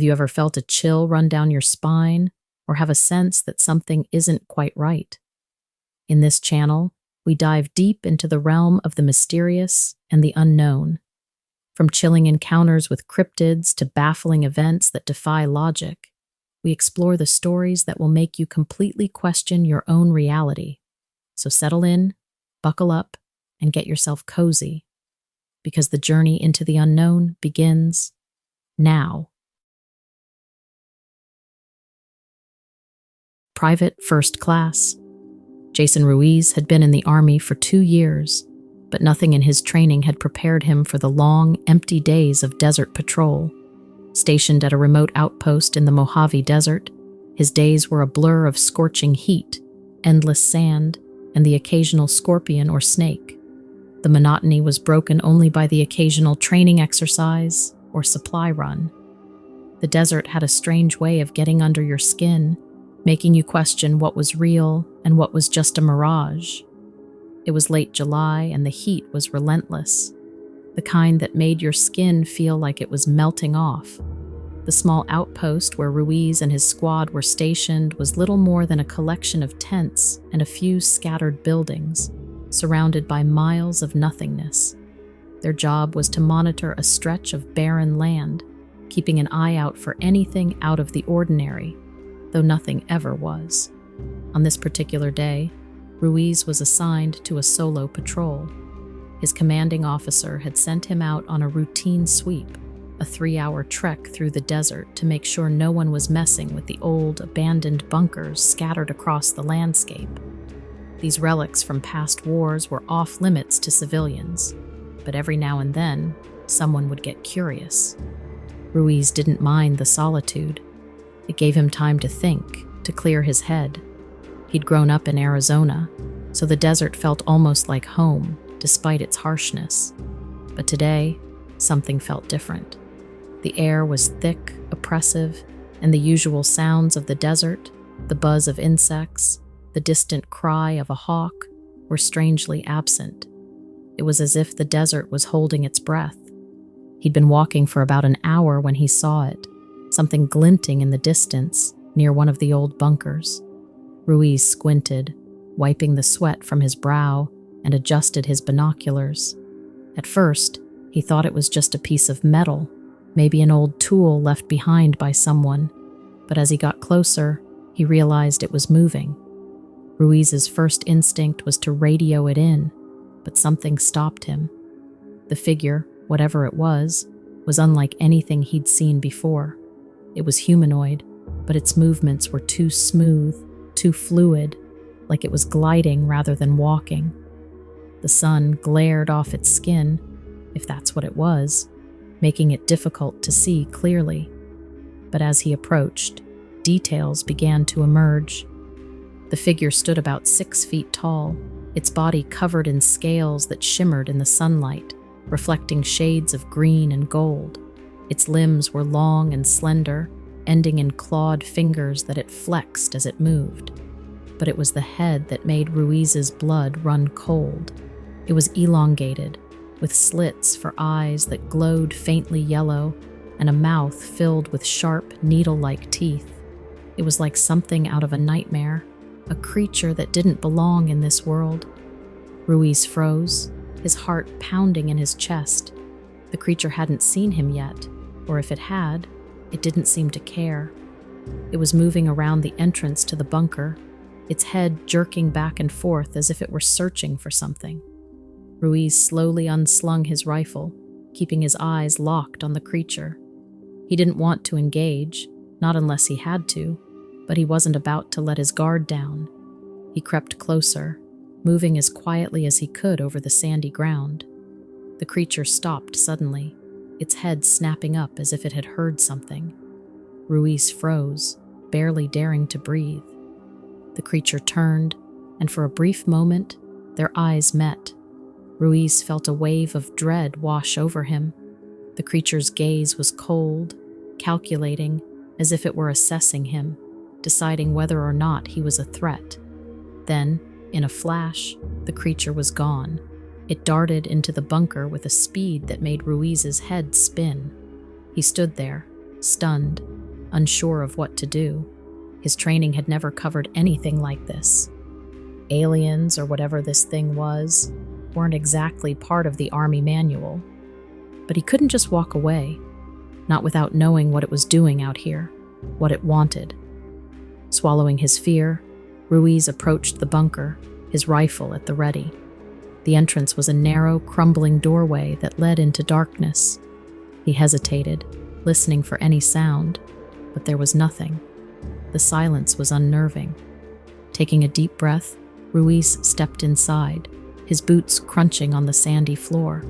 Have you ever felt a chill run down your spine or have a sense that something isn't quite right? In this channel, we dive deep into the realm of the mysterious and the unknown. From chilling encounters with cryptids to baffling events that defy logic, we explore the stories that will make you completely question your own reality. So settle in, buckle up, and get yourself cozy, because the journey into the unknown begins now. Private First Class. Jason Ruiz had been in the Army for 2 years, but nothing in his training had prepared him for the long, empty days of desert patrol. Stationed at a remote outpost in the Mojave Desert, his days were a blur of scorching heat, endless sand, and the occasional scorpion or snake. The monotony was broken only by the occasional training exercise or supply run. The desert had a strange way of getting under your skin, making you question what was real and what was just a mirage. It was late July and the heat was relentless, the kind that made your skin feel like it was melting off. The small outpost where Ruiz and his squad were stationed was little more than a collection of tents and a few scattered buildings, surrounded by miles of nothingness. Their job was to monitor a stretch of barren land, keeping an eye out for anything out of the ordinary, though nothing ever was. On this particular day, Ruiz was assigned to a solo patrol. His commanding officer had sent him out on a routine sweep, a 3-hour trek through the desert to make sure no one was messing with the old, abandoned bunkers scattered across the landscape. These relics from past wars were off limits to civilians, but every now and then, someone would get curious. Ruiz didn't mind the solitude. It gave him time to think, to clear his head. He'd grown up in Arizona, so the desert felt almost like home, despite its harshness. But today, something felt different. The air was thick, oppressive, and the usual sounds of the desert, the buzz of insects, the distant cry of a hawk, were strangely absent. It was as if the desert was holding its breath. He'd been walking for about an hour when he saw it, something glinting in the distance near one of the old bunkers. Ruiz squinted, wiping the sweat from his brow, and adjusted his binoculars. At first, he thought it was just a piece of metal, maybe an old tool left behind by someone, but as he got closer, he realized it was moving. Ruiz's first instinct was to radio it in, but something stopped him. The figure, whatever it was unlike anything he'd seen before. It was humanoid, but its movements were too smooth, too fluid, like it was gliding rather than walking. The sun glared off its skin, if that's what it was, making it difficult to see clearly. But as he approached, details began to emerge. The figure stood about 6 feet tall, its body covered in scales that shimmered in the sunlight, reflecting shades of green and gold. Its limbs were long and slender, ending in clawed fingers that it flexed as it moved. But it was the head that made Ruiz's blood run cold. It was elongated, with slits for eyes that glowed faintly yellow and a mouth filled with sharp, needle-like teeth. It was like something out of a nightmare, a creature that didn't belong in this world. Ruiz froze, his heart pounding in his chest. The creature hadn't seen him yet, or if it had, it didn't seem to care. It was moving around the entrance to the bunker, its head jerking back and forth as if it were searching for something. Ruiz slowly unslung his rifle, keeping his eyes locked on the creature. He didn't want to engage, not unless he had to, but he wasn't about to let his guard down. He crept closer, moving as quietly as he could over the sandy ground. The creature stopped suddenly, its head snapping up as if it had heard something. Ruiz froze, barely daring to breathe. The creature turned, and for a brief moment, their eyes met. Ruiz felt a wave of dread wash over him. The creature's gaze was cold, calculating, as if it were assessing him, deciding whether or not he was a threat. Then, in a flash, the creature was gone. It darted into the bunker with a speed that made Ruiz's head spin. He stood there, stunned, unsure of what to do. His training had never covered anything like this. Aliens, or whatever this thing was, weren't exactly part of the Army manual. But he couldn't just walk away, not without knowing what it was doing out here, what it wanted. Swallowing his fear, Ruiz approached the bunker, his rifle at the ready. The entrance was a narrow, crumbling doorway that led into darkness. He hesitated, listening for any sound, but there was nothing. The silence was unnerving. Taking a deep breath, Ruiz stepped inside, his boots crunching on the sandy floor.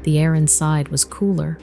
The air inside was cooler,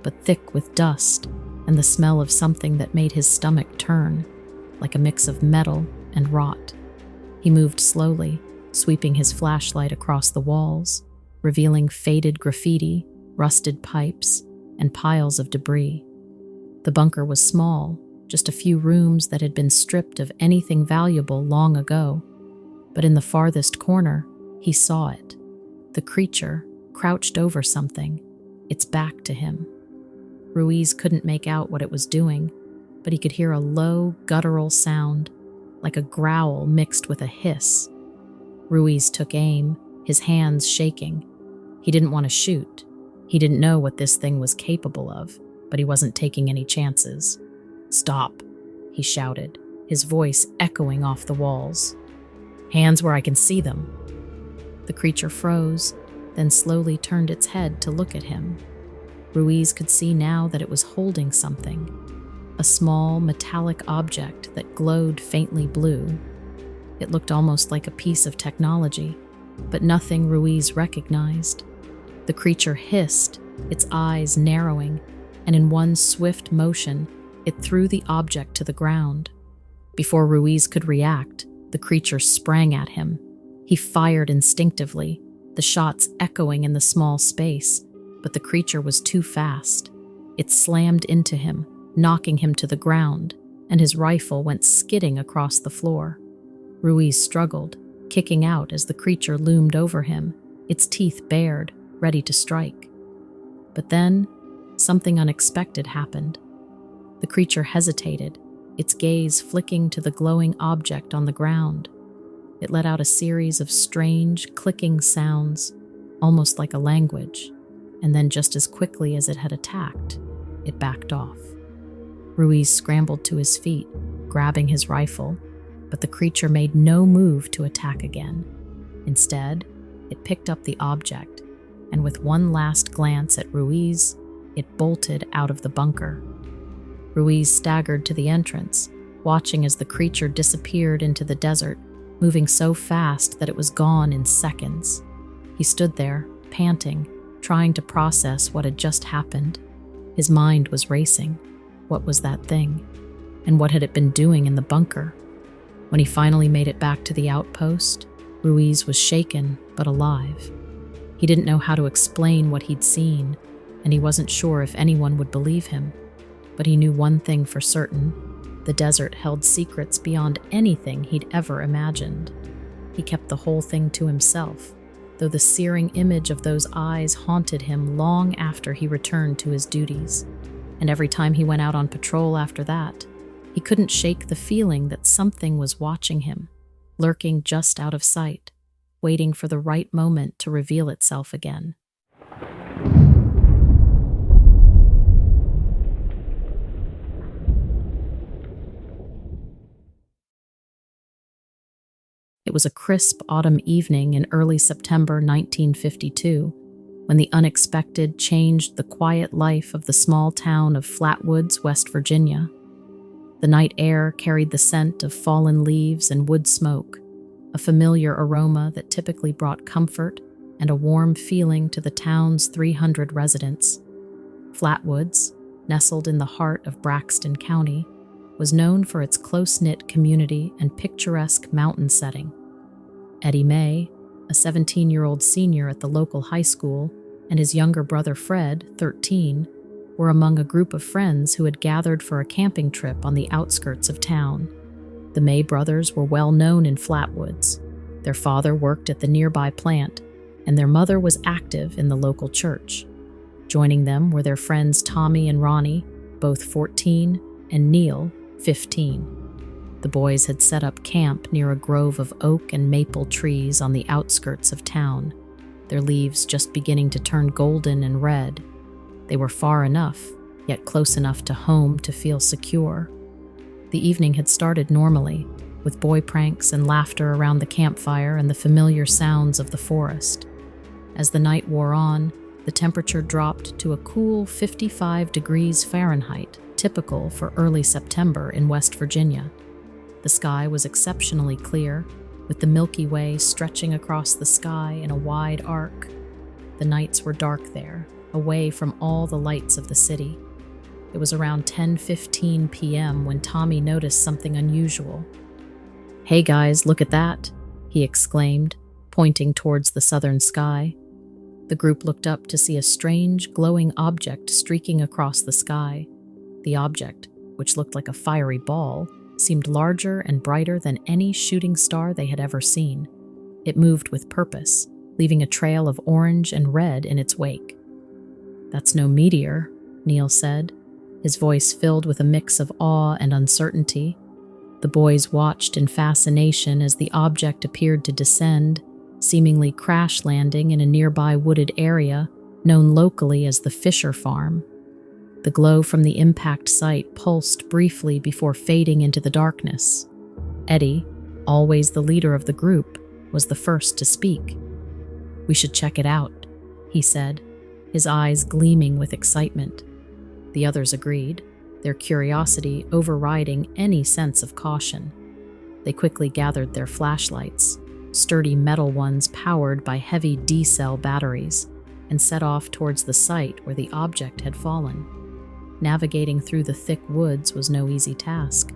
but thick with dust and the smell of something that made his stomach turn, like a mix of metal and rot. He moved slowly, sweeping his flashlight across the walls, revealing faded graffiti, rusted pipes, and piles of debris. The bunker was small, just a few rooms that had been stripped of anything valuable long ago. But in the farthest corner, he saw it. The creature, crouched over something, its back to him. Ruiz couldn't make out what it was doing, but he could hear a low, guttural sound, like a growl mixed with a hiss. Ruiz took aim, his hands shaking. He didn't want to shoot. He didn't know what this thing was capable of, but he wasn't taking any chances. "Stop," he shouted, his voice echoing off the walls. "Hands where I can see them." The creature froze, then slowly turned its head to look at him. Ruiz could see now that it was holding something, a small metallic object that glowed faintly blue. It looked almost like a piece of technology, but nothing Ruiz recognized. The creature hissed, its eyes narrowing, and in one swift motion, it threw the object to the ground. Before Ruiz could react, the creature sprang at him. He fired instinctively, the shots echoing in the small space, but the creature was too fast. It slammed into him, knocking him to the ground, and his rifle went skidding across the floor. Ruiz struggled, kicking out as the creature loomed over him, its teeth bared, ready to strike. But then, something unexpected happened. The creature hesitated, its gaze flicking to the glowing object on the ground. It let out a series of strange, clicking sounds, almost like a language, and then just as quickly as it had attacked, it backed off. Ruiz scrambled to his feet, grabbing his rifle, but the creature made no move to attack again. Instead, it picked up the object, and with one last glance at Ruiz, it bolted out of the bunker. Ruiz staggered to the entrance, watching as the creature disappeared into the desert, moving so fast that it was gone in seconds. He stood there, panting, trying to process what had just happened. His mind was racing. What was that thing? And what had it been doing in the bunker? When he finally made it back to the outpost, Ruiz was shaken but alive. He didn't know how to explain what he'd seen, and he wasn't sure if anyone would believe him. But he knew one thing for certain: the desert held secrets beyond anything he'd ever imagined. He kept the whole thing to himself, though the searing image of those eyes haunted him long after he returned to his duties. And every time he went out on patrol after that, he couldn't shake the feeling that something was watching him, lurking just out of sight, waiting for the right moment to reveal itself again. It was a crisp autumn evening in early September 1952, when the unexpected changed the quiet life of the small town of Flatwoods, West Virginia. The night air carried the scent of fallen leaves and wood smoke, a familiar aroma that typically brought comfort and a warm feeling to the town's 300 residents. Flatwoods, nestled in the heart of Braxton County, was known for its close-knit community and picturesque mountain setting. Eddie May, a 17-year-old senior at the local high school, and his younger brother Fred, 13, were among a group of friends who had gathered for a camping trip on the outskirts of town. The May brothers were well known in Flatwoods. Their father worked at the nearby plant, and their mother was active in the local church. Joining them were their friends Tommy and Ronnie, both 14, and Neil, 15. The boys had set up camp near a grove of oak and maple trees on the outskirts of town, their leaves just beginning to turn golden and red. They were far enough, yet close enough to home to feel secure. The evening had started normally, with boy pranks and laughter around the campfire and the familiar sounds of the forest. As the night wore on, the temperature dropped to a cool 55 degrees Fahrenheit, typical for early September in West Virginia. The sky was exceptionally clear, with the Milky Way stretching across the sky in a wide arc. The nights were dark there, away from all the lights of the city. It was around 10:15 p.m. when Tommy noticed something unusual. "Hey guys, look at that," he exclaimed, pointing towards the southern sky. The group looked up to see a strange, glowing object streaking across the sky. The object, which looked like a fiery ball, seemed larger and brighter than any shooting star they had ever seen. It moved with purpose, leaving a trail of orange and red in its wake. "That's no meteor," Neil said, his voice filled with a mix of awe and uncertainty. The boys watched in fascination as the object appeared to descend, seemingly crash landing in a nearby wooded area known locally as the Fisher Farm. The glow from the impact site pulsed briefly before fading into the darkness. Eddie, always the leader of the group, was the first to speak. "We should check it out," he said, his eyes gleaming with excitement. The others agreed, their curiosity overriding any sense of caution. They quickly gathered their flashlights, sturdy metal ones powered by heavy D-cell batteries, and set off towards the site where the object had fallen. Navigating through the thick woods was no easy task.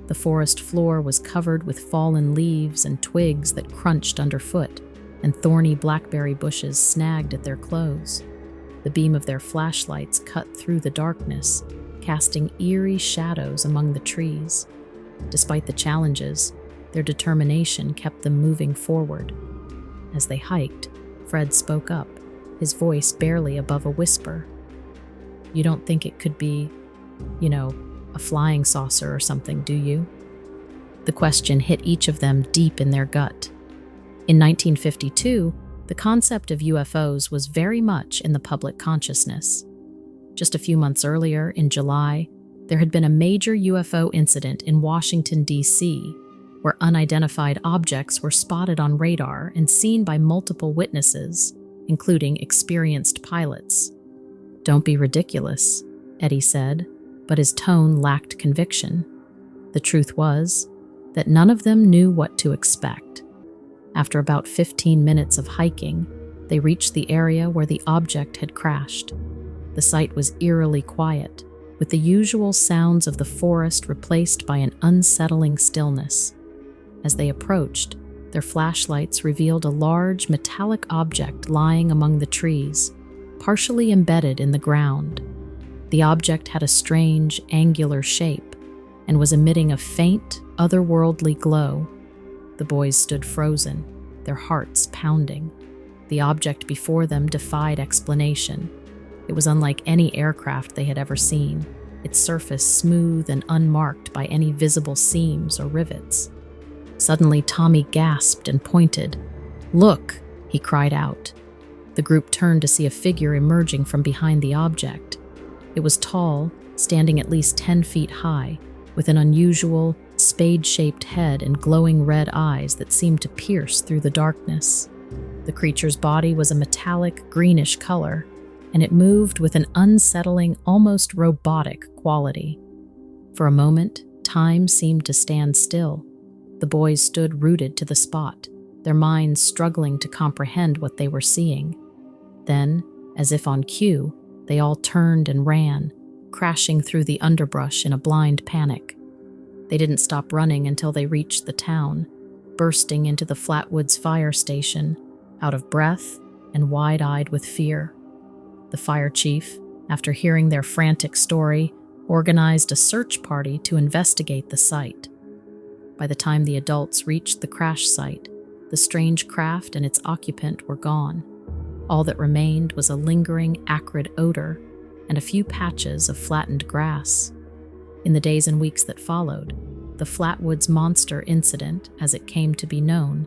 The forest floor was covered with fallen leaves and twigs that crunched underfoot, and thorny blackberry bushes snagged at their clothes. The beam of their flashlights cut through the darkness, casting eerie shadows among the trees. Despite the challenges, their determination kept them moving forward. As they hiked, Fred spoke up, his voice barely above a whisper. "You don't think it could be, a flying saucer or something, do you?" The question hit each of them deep in their gut. In 1952, the concept of UFOs was very much in the public consciousness. Just a few months earlier, in July, there had been a major UFO incident in Washington, D.C., where unidentified objects were spotted on radar and seen by multiple witnesses, including experienced pilots. "Don't be ridiculous," Eddie said, but his tone lacked conviction. The truth was that none of them knew what to expect. After about 15 minutes of hiking, they reached the area where the object had crashed. The site was eerily quiet, with the usual sounds of the forest replaced by an unsettling stillness. As they approached, their flashlights revealed a large metallic object lying among the trees, partially embedded in the ground. The object had a strange, angular shape and was emitting a faint, otherworldly glow. The boys stood frozen, their hearts pounding. The object before them defied explanation. It was unlike any aircraft they had ever seen, its surface smooth and unmarked by any visible seams or rivets. Suddenly, Tommy gasped and pointed. "Look!" he cried out. The group turned to see a figure emerging from behind the object. It was tall, standing at least 10 feet high, with an unusual, spade-shaped head and glowing red eyes that seemed to pierce through the darkness. The creature's body was a metallic, greenish color, and it moved with an unsettling, almost robotic quality. For a moment, time seemed to stand still. The boys stood rooted to the spot, their minds struggling to comprehend what they were seeing. Then, as if on cue, they all turned and ran, crashing through the underbrush in a blind panic. They didn't stop running until they reached the town, bursting into the Flatwoods fire station, out of breath and wide-eyed with fear. The fire chief, after hearing their frantic story, organized a search party to investigate the site. By the time the adults reached the crash site, the strange craft and its occupant were gone. All that remained was a lingering, acrid odor and a few patches of flattened grass. In the days and weeks that followed, the Flatwoods monster incident, as it came to be known,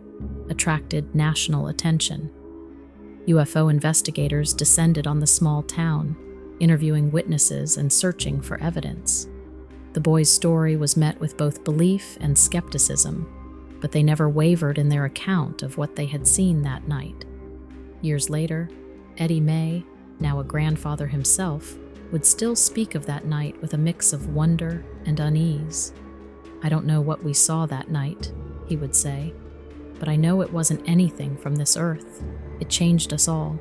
attracted national attention. UFO investigators descended on the small town, interviewing witnesses and searching for evidence. The boys' story was met with both belief and skepticism, but they never wavered in their account of what they had seen that night. Years later, Eddie May, now a grandfather himself, would still speak of that night with a mix of wonder and unease. "I don't know what we saw that night," he would say, "but I know it wasn't anything from this earth. It changed us all,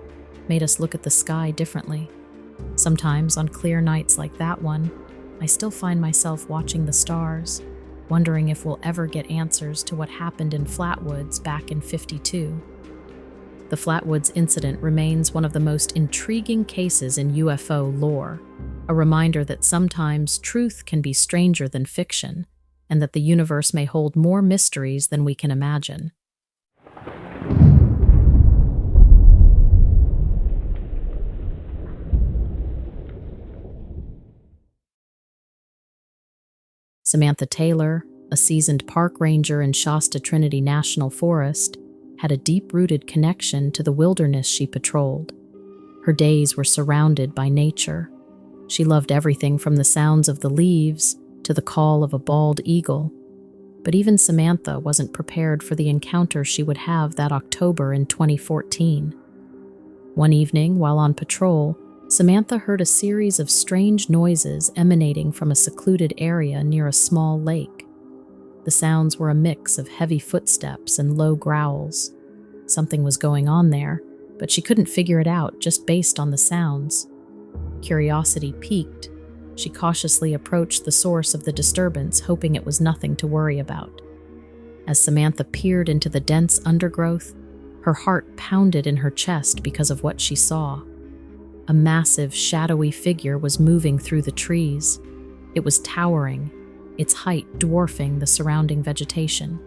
made us look at the sky differently. Sometimes on clear nights like that one, I still find myself watching the stars, wondering if we'll ever get answers to what happened in Flatwoods back in '52. The Flatwoods incident remains one of the most intriguing cases in UFO lore, a reminder that sometimes truth can be stranger than fiction, and that the universe may hold more mysteries than we can imagine. Samantha Taylor, a seasoned park ranger in Shasta Trinity National Forest, had a deep-rooted connection to the wilderness she patrolled. Her days were surrounded by nature. She loved everything from the sounds of the leaves to the call of a bald eagle. But even Samantha wasn't prepared for the encounter she would have that October in 2014. One evening, while on patrol, Samantha heard a series of strange noises emanating from a secluded area near a small lake. The sounds were a mix of heavy footsteps and low growls. Something was going on there, but she couldn't figure it out just based on the sounds. Curiosity piqued. She cautiously approached the source of the disturbance, hoping it was nothing to worry about. As Samantha peered into the dense undergrowth, her heart pounded in her chest because of what she saw. A massive, shadowy figure was moving through the trees. It was towering, its height dwarfing the surrounding vegetation.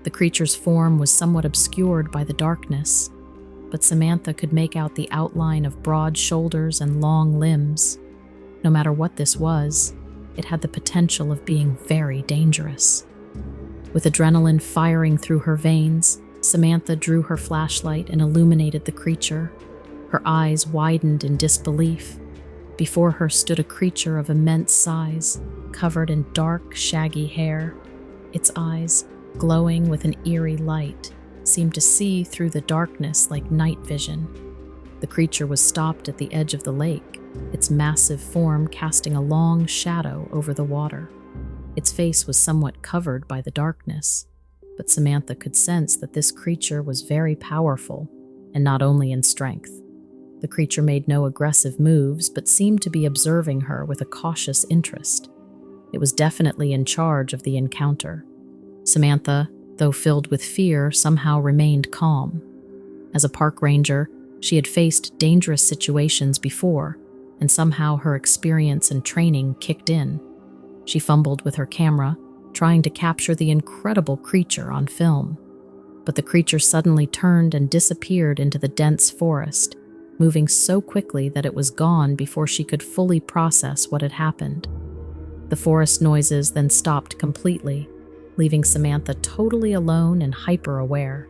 The creature's form was somewhat obscured by the darkness, but Samantha could make out the outline of broad shoulders and long limbs. No matter what this was, it had the potential of being very dangerous. With adrenaline firing through her veins, Samantha drew her flashlight and illuminated the creature. Her eyes widened in disbelief. Before her stood a creature of immense size, covered in dark, shaggy hair. Its eyes, glowing with an eerie light, seemed to see through the darkness like night vision. The creature was stopped at the edge of the lake, its massive form casting a long shadow over the water. Its face was somewhat covered by the darkness, but Samantha could sense that this creature was very powerful, and not only in strength. The creature made no aggressive moves, but seemed to be observing her with a cautious interest. It was definitely in charge of the encounter. Samantha, though filled with fear, somehow remained calm. As a park ranger, she had faced dangerous situations before, and somehow her experience and training kicked in. She fumbled with her camera, trying to capture the incredible creature on film. But the creature suddenly turned and disappeared into the dense forest, moving so quickly that it was gone before she could fully process what had happened. The forest noises then stopped completely, leaving Samantha totally alone and hyper-aware.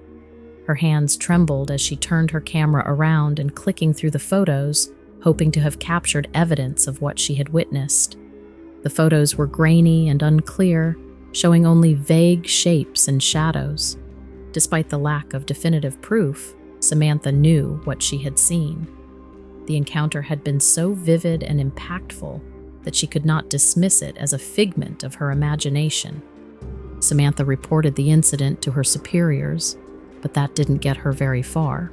Her hands trembled as she turned her camera around and clicking through the photos, hoping to have captured evidence of what she had witnessed. The photos were grainy and unclear, showing only vague shapes and shadows. Despite the lack of definitive proof, Samantha knew what she had seen. The encounter had been so vivid and impactful that she could not dismiss it as a figment of her imagination. Samantha reported the incident to her superiors, but that didn't get her very far.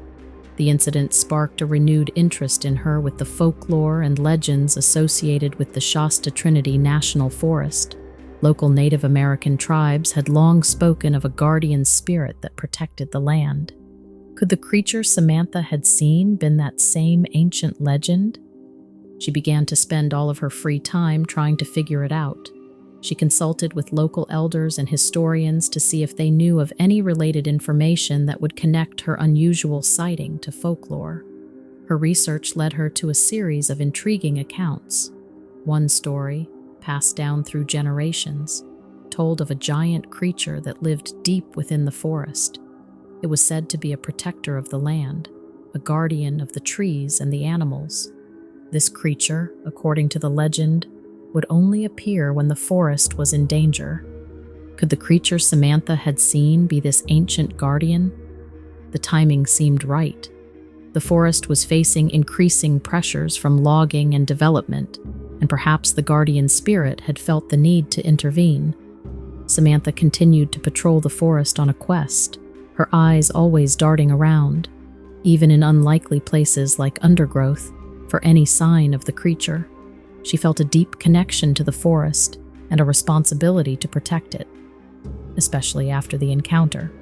The incident sparked a renewed interest in her with the folklore and legends associated with the Shasta Trinity National Forest. Local Native American tribes had long spoken of a guardian spirit that protected the land. Could the creature Samantha had seen been that same ancient legend? She began to spend all of her free time trying to figure it out. She consulted with local elders and historians to see if they knew of any related information that would connect her unusual sighting to folklore. Her research led her to a series of intriguing accounts. One story, passed down through generations, told of a giant creature that lived deep within the forest. It was said to be a protector of the land, a guardian of the trees and the animals. This creature, according to the legend, would only appear when the forest was in danger. Could the creature Samantha had seen be this ancient guardian? The timing seemed right. The forest was facing increasing pressures from logging and development, and perhaps the guardian spirit had felt the need to intervene. Samantha continued to patrol the forest on a quest, her eyes always darting around, even in unlikely places like undergrowth, for any sign of the creature. She felt a deep connection to the forest and a responsibility to protect it, especially after the encounter.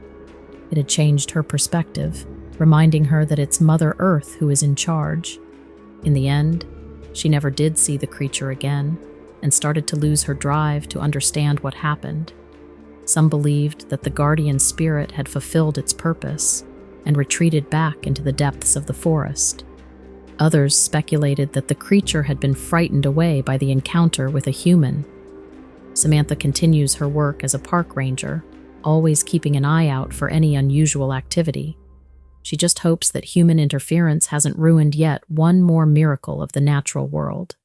It had changed her perspective, reminding her that it's Mother Earth who is in charge. In the end, she never did see the creature again and started to lose her drive to understand what happened. Some believed that the guardian spirit had fulfilled its purpose and retreated back into the depths of the forest. Others speculated that the creature had been frightened away by the encounter with a human. Samantha continues her work as a park ranger, always keeping an eye out for any unusual activity. She just hopes that human interference hasn't ruined yet one more miracle of the natural world.